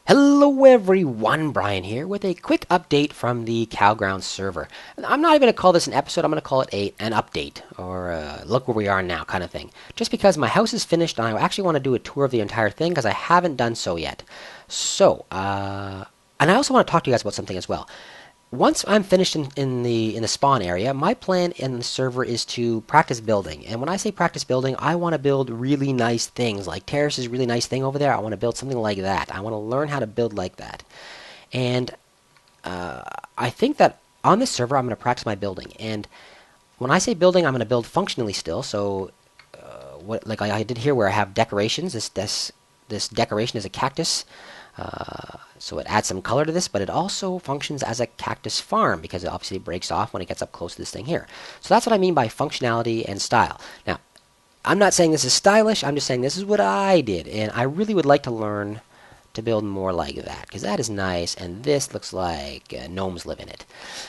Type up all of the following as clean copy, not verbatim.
Hello everyone, Brian here with a quick update from the CowGround server. I'm not even going to call this an episode, I'm going to call it an update, or look where we are now kind of thing. Just because my house is finished and I actually want to do a tour of the entire thing because I haven't done so yet. And I also want to talk to you guys about something as well. Once I'm finished in the spawn area, my plan in the server is to practice building. And when I say practice building, I want to build really nice things. Like Terrace's really nice thing over there, I want to build something like that. I want to learn how to build like that. And I think that on this server, I'm going to practice my building. And when I say building, I'm going to build functionally still. So, what like I did here, where I have decorations. This decoration is a cactus. So it adds some color to this, but it also functions as a cactus farm because it obviously breaks off when it gets up close to this thing here. So that's what I mean by functionality and style. Now, I'm not saying this is stylish, I'm just saying this is what I did, and I really would like to learn to build more like that because that is nice, and this looks like gnomes live in it.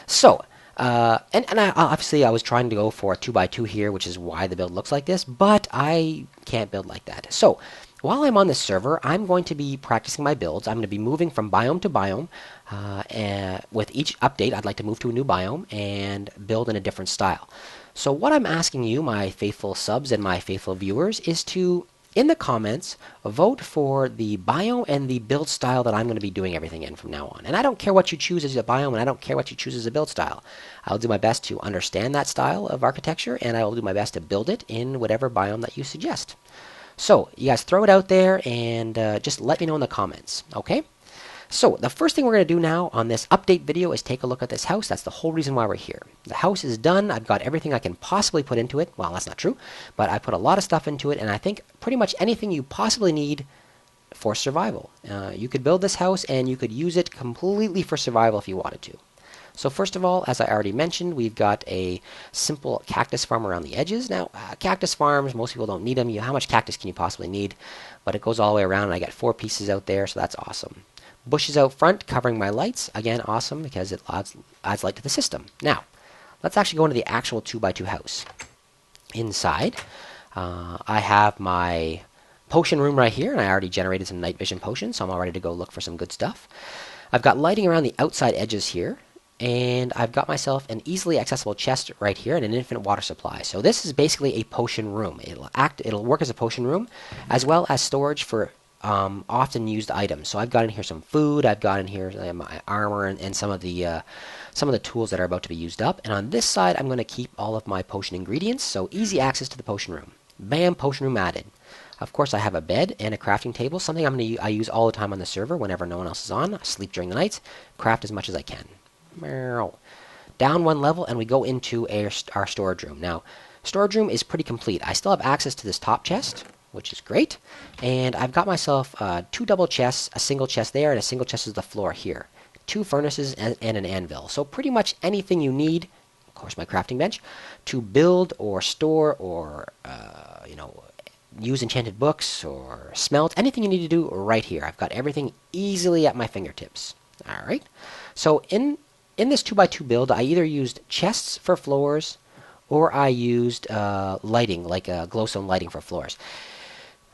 So, obviously I was trying to go for a 2x2 here, which is why the build looks like this, but I can't build like that. So, while I'm on this server, I'm going to be practicing my builds. I'm going to be moving from biome to biome. And with each update, I'd like to move to a new biome and build in a different style. So what I'm asking you, my faithful subs and my faithful viewers, is to, in the comments, vote for the biome and the build style that I'm going to be doing everything in from now on. And I don't care what you choose as a biome, and I don't care what you choose as a build style. I'll do my best to understand that style of architecture, and I will do my best to build it in whatever biome that you suggest. So, you guys throw it out there and just let me know in the comments, okay? So, the first thing we're going to do now on this update video is take a look at this house. That's the whole reason why we're here. The house is done. I've got everything I can possibly put into it. Well, that's not true, but I put a lot of stuff into it, and I think pretty much anything you possibly need for survival. You could build this house, and you could use it completely for survival if you wanted to. So first of all, as I already mentioned, we've got a simple cactus farm around the edges. Now, cactus farms, most people don't need them. How much cactus can you possibly need? But it goes all the way around, and I got 4 pieces out there, so that's awesome. Bushes out front covering my lights. Again, awesome, because it adds light to the system. Now, let's actually go into the actual 2x2 house. Inside, I have my potion room right here, and I already generated some night vision potions, so I'm all ready to go look for some good stuff. I've got lighting around the outside edges here. And I've got myself an easily accessible chest right here and an infinite water supply. So this is basically a potion room. It'll work as a potion room, as well as storage for often used items. So I've got in here some food. I've got in here my armor and some of the tools that are about to be used up. And on this side, I'm going to keep all of my potion ingredients. So easy access to the potion room. Bam, potion room added. Of course, I have a bed and a crafting table. Something I use all the time on the server whenever no one else is on. I sleep during the nights. Craft as much as I can. Down one level and we go into our storage room. Now, storage room is pretty complete. I still have access to this top chest, which is great. And I've got myself 2 double chests, a single chest there, and a single chest is the floor here. 2 furnaces and an anvil. So pretty much anything you need, of course my crafting bench, to build or store or, use enchanted books or smelt, anything you need to do right here. I've got everything easily at my fingertips. All right. So in this 2x2 build, I either used chests for floors, or I used lighting, like glowstone lighting for floors.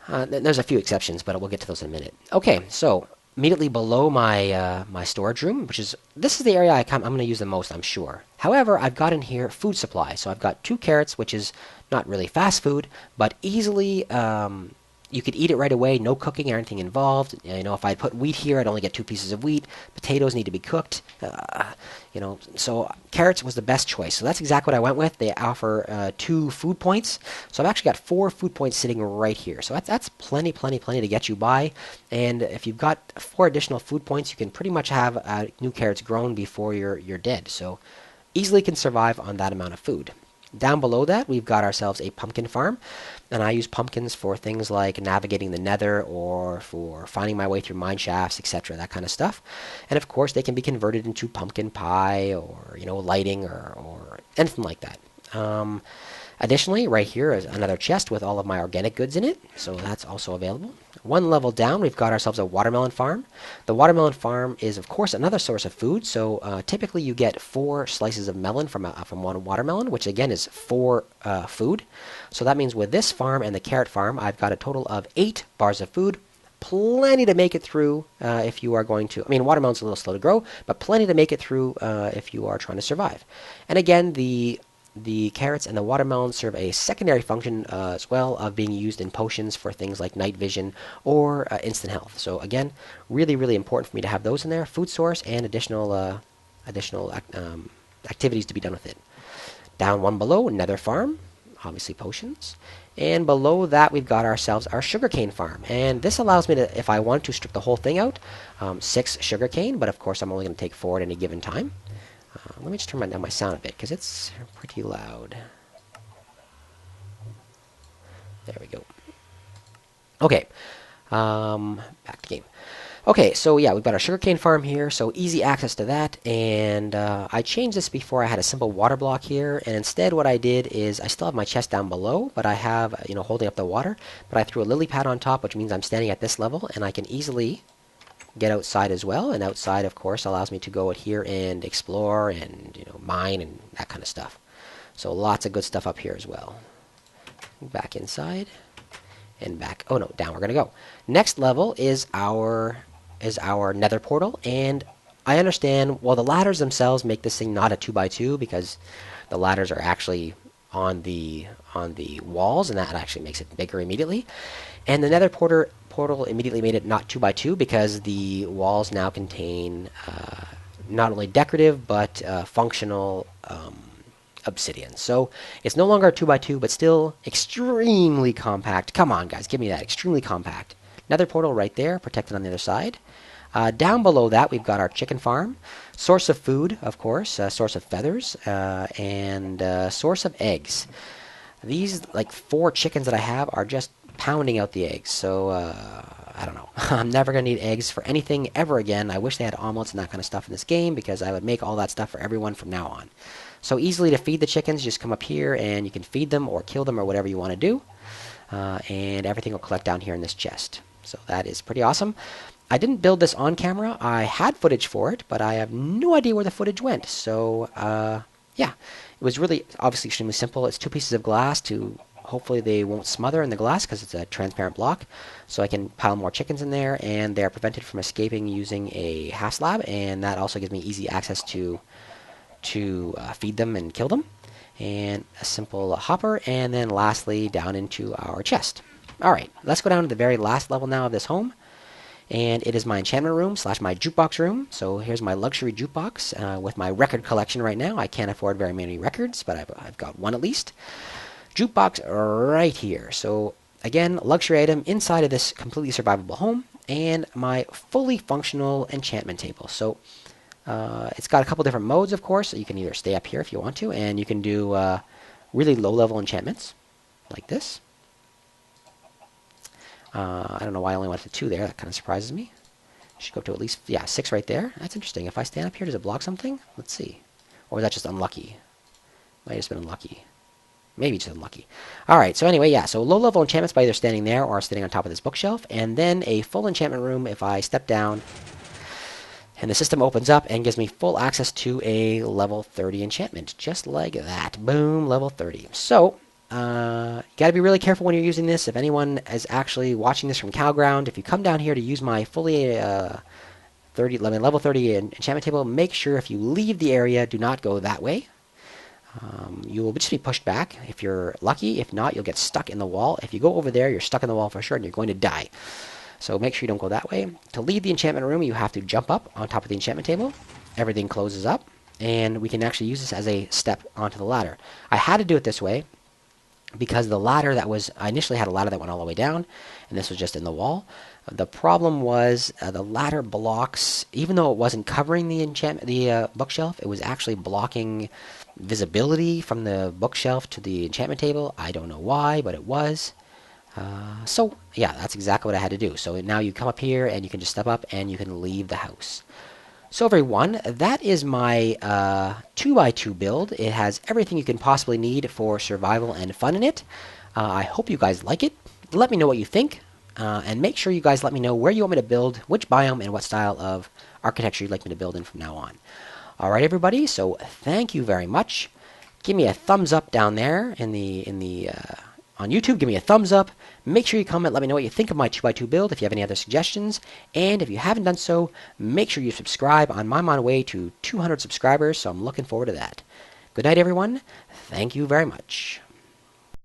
There's a few exceptions, but we'll get to those in a minute. Okay, so immediately below my my storage room, this is the area I'm going to use the most, I'm sure. However, I've got in here food supply. So I've got 2 carrots, which is not really fast food, but easily you could eat it right away, no cooking or anything involved. If I put wheat here, I'd only get 2 pieces of wheat. Potatoes need to be cooked. So carrots was the best choice. So that's exactly what I went with. They offer 2 food points. So I've actually got 4 food points sitting right here. So that's plenty to get you by. And if you've got 4 additional food points, you can pretty much have new carrots grown before you're dead. So easily can survive on that amount of food. Down below that, we've got ourselves a pumpkin farm, and I use pumpkins for things like navigating the nether or for finding my way through mine shafts, etc., that kind of stuff. And of course, they can be converted into pumpkin pie or, lighting or anything like that. Additionally, right here is another chest with all of my organic goods in it, so that's also available. One level down, we've got ourselves a watermelon farm. The watermelon farm is, of course, another source of food, so typically you get 4 slices of melon from one watermelon, which again is 4 food. So that means with this farm and the carrot farm, I've got a total of 8 bars of food, plenty to make it through if you are going to. I mean, watermelon's a little slow to grow, but plenty to make it through if you are trying to survive. And again, the carrots and the watermelon serve a secondary function as well of being used in potions for things like night vision or instant health. So again, really, really important for me to have those in there. Food source and additional activities to be done with it. Down one below, nether farm, obviously potions. And below that, we've got ourselves our sugarcane farm. And this allows me to, if I want to strip the whole thing out, 6 sugarcane, but of course I'm only going to take 4 at any given time. Let me just turn down my sound a bit because it's pretty loud. There we go. Okay, back to game. Okay, so yeah, we've got our sugarcane farm here, so easy access to that. And I changed this before. I had a simple water block here, and instead what I did is I still have my chest down below, but I have, holding up the water, but I threw a lily pad on top, which means I'm standing at this level, and I can easily get outside as well. And outside, of course, allows me to go out here and explore and mine and that kind of stuff. So lots of good stuff up here as well. Back inside and back. Oh no, down we're gonna go. Next level is our nether portal, and I understand. Well, the ladders themselves make this thing not a 2x2 because the ladders are actually on the walls, and that actually makes it bigger immediately. And the nether portal immediately made it not 2x2 because the walls now contain not only decorative but functional obsidian. So it's no longer a 2x2, but still extremely compact. Come on, guys, give me that. Extremely compact. Nether portal right there, protected on the other side. Down below that, we've got our chicken farm. Source of food, of course. Source of feathers. And source of eggs. These, like 4 chickens that I have, are just pounding out the eggs. So, I don't know. I'm never going to need eggs for anything ever again. I wish they had omelets and that kind of stuff in this game because I would make all that stuff for everyone from now on. So easily to feed the chickens, just come up here and you can feed them or kill them or whatever you want to do. And everything will collect down here in this chest. So that is pretty awesome. I didn't build this on camera. I had footage for it, but I have no idea where the footage went. So, yeah, it was really obviously extremely simple. It's 2 pieces of glass to hopefully they won't smother in the glass because it's a transparent block. So I can pile more chickens in there, and they're prevented from escaping using a HASS lab, and that also gives me easy access to feed them and kill them. And a simple hopper, and then lastly down into our chest. Alright, let's go down to the very last level now of this home. And it is my enchantment room / my jukebox room. So here's my luxury jukebox with my record collection right now. I can't afford very many records, but I've got one at least. Jukebox right here. So again, luxury item inside of this completely survivable home. And my fully functional enchantment table. So it's got a couple different modes, of course. So you can either stay up here if you want to, and you can do really low-level enchantments like this. I don't know why I only went to 2 there. That kind of surprises me. Should go up to at least, 6 right there. That's interesting. If I stand up here, does it block something? Let's see. Or is that just unlucky? Might have just been unlucky. Maybe just unlucky. Alright, so anyway, so low-level enchantments by either standing there or sitting on top of this bookshelf. And then a full enchantment room if I step down. And the system opens up and gives me full access to a level 30 enchantment. Just like that. Boom, level 30. So, you got to be really careful when you're using this. If anyone is actually watching this from CowGround, if you come down here to use my fully level 30 enchantment table, make sure if you leave the area, do not go that way. You will just be pushed back if you're lucky. If not, you'll get stuck in the wall. If you go over there, you're stuck in the wall for sure, and you're going to die. So make sure you don't go that way. To leave the enchantment room, you have to jump up on top of the enchantment table. Everything closes up, and we can actually use this as a step onto the ladder. I had to do it this way because the ladder I initially had a ladder that went all the way down, and this was just in the wall. The problem was the ladder blocks, even though it wasn't covering the bookshelf, it was actually blocking visibility from the bookshelf to the enchantment table. I don't know why, but it was. So yeah, that's exactly what I had to do. So now you come up here and you can just step up and you can leave the house. So everyone, that is my 2x2 build. It has everything you can possibly need for survival and fun in it. I hope you guys like it. Let me know what you think. And make sure you guys let me know where you want me to build, which biome, and what style of architecture you'd like me to build in from now on. Alright everybody, so thank you very much. Give me a thumbs up down there on on YouTube, give me a thumbs up. Make sure you comment, let me know what you think of my 2x2 build if you have any other suggestions. And if you haven't done so, make sure you subscribe. I'm on my way to 200 subscribers, so I'm looking forward to that. Good night, everyone. Thank you very much.